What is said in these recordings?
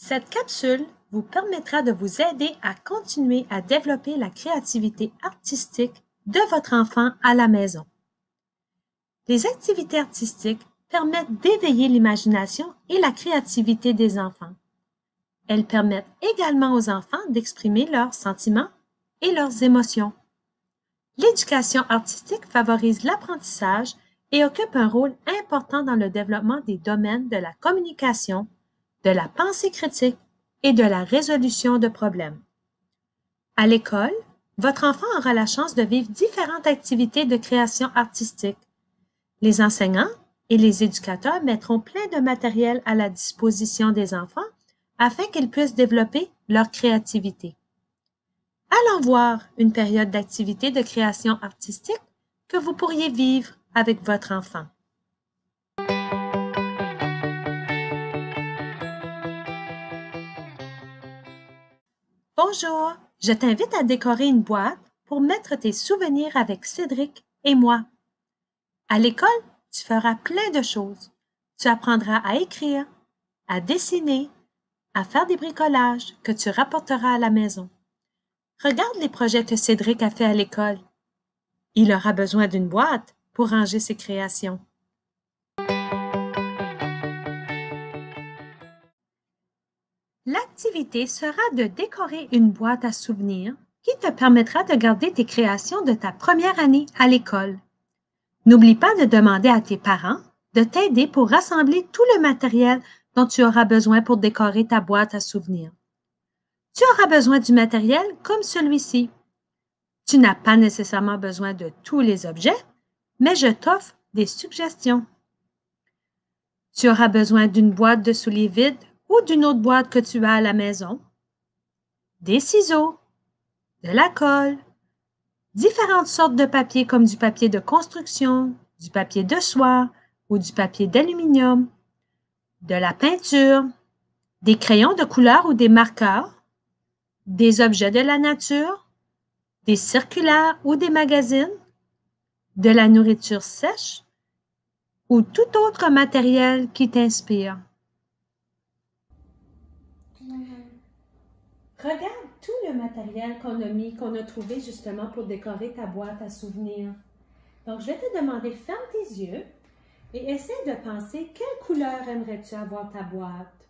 Cette capsule vous permettra de vous aider à continuer à développer la créativité artistique de votre enfant à la maison. Les activités artistiques permettent d'éveiller l'imagination et la créativité des enfants. Elles permettent également aux enfants d'exprimer leurs sentiments et leurs émotions. L'éducation artistique favorise l'apprentissage et occupe un rôle important dans le développement des domaines de la communication, de la pensée critique et de la résolution de problèmes. À l'école, votre enfant aura la chance de vivre différentes activités de création artistique. Les enseignants et les éducateurs mettront plein de matériel à la disposition des enfants afin qu'ils puissent développer leur créativité. Allons voir une période d'activité de création artistique que vous pourriez vivre avec votre enfant. Bonjour, je t'invite à décorer une boîte pour mettre tes souvenirs avec Cédric et moi. À l'école, tu feras plein de choses. Tu apprendras à écrire, à dessiner, à faire des bricolages que tu rapporteras à la maison. Regarde les projets que Cédric a fait à l'école. Il aura besoin d'une boîte pour ranger ses créations. L'activité sera de décorer une boîte à souvenirs qui te permettra de garder tes créations de ta première année à l'école. N'oublie pas de demander à tes parents de t'aider pour rassembler tout le matériel dont tu auras besoin pour décorer ta boîte à souvenirs. Tu auras besoin du matériel comme celui-ci. Tu n'as pas nécessairement besoin de tous les objets, mais je t'offre des suggestions. Tu auras besoin d'une boîte de souliers vide ou d'une autre boîte que tu as à la maison, des ciseaux, de la colle, différentes sortes de papier comme du papier de construction, du papier de soie ou du papier d'aluminium, de la peinture, des crayons de couleur ou des marqueurs, des objets de la nature, des circulaires ou des magazines, de la nourriture sèche ou tout autre matériel qui t'inspire. Regarde tout le matériel qu'on a trouvé justement pour décorer ta boîte à souvenirs. Donc, je vais te demander, ferme tes yeux et essaie de penser quelle couleur aimerais-tu avoir ta boîte?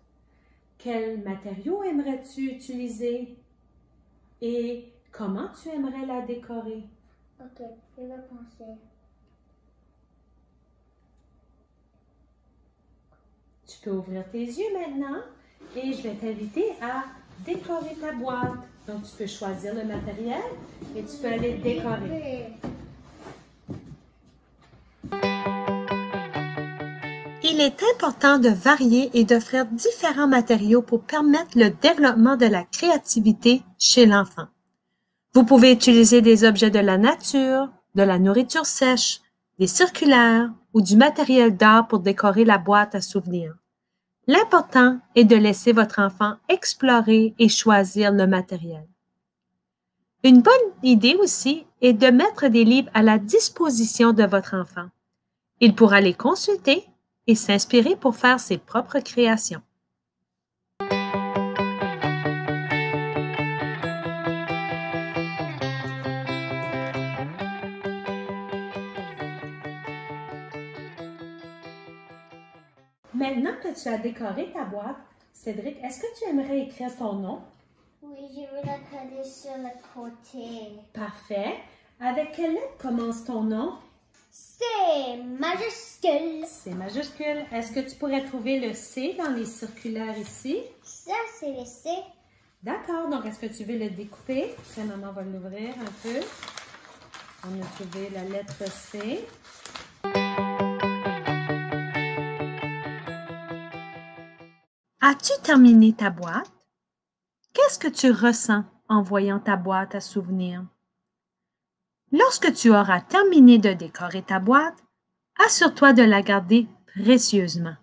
Quel matériau aimerais-tu utiliser? Et comment tu aimerais la décorer? Ok, je vais penser. Tu peux ouvrir tes yeux maintenant et je vais t'inviter à décorer ta boîte. Donc, tu peux choisir le matériel et tu peux aller décorer. Il est important de varier et d'offrir différents matériaux pour permettre le développement de la créativité chez l'enfant. Vous pouvez utiliser des objets de la nature, de la nourriture sèche, des circulaires ou du matériel d'art pour décorer la boîte à souvenirs. L'important est de laisser votre enfant explorer et choisir le matériel. Une bonne idée aussi est de mettre des livres à la disposition de votre enfant. Il pourra les consulter et s'inspirer pour faire ses propres créations. Maintenant que tu as décoré ta boîte, Cédric, est-ce que tu aimerais écrire ton nom? Oui, je vais la coller sur le côté. Parfait. Avec quelle lettre commence ton nom? C'est majuscule. C'est majuscule. Est-ce que tu pourrais trouver le C dans les circulaires ici? Ça, c'est le C. D'accord. Donc, est-ce que tu veux le découper? Tiens, maman va l'ouvrir un peu. On a trouvé la lettre C. As-tu terminé ta boîte? Qu'est-ce que tu ressens en voyant ta boîte à souvenirs? Lorsque tu auras terminé de décorer ta boîte, assure-toi de la garder précieusement.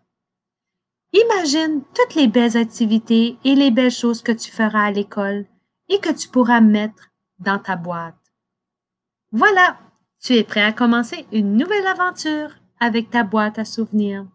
Imagine toutes les belles activités et les belles choses que tu feras à l'école et que tu pourras mettre dans ta boîte. Voilà, tu es prêt à commencer une nouvelle aventure avec ta boîte à souvenirs.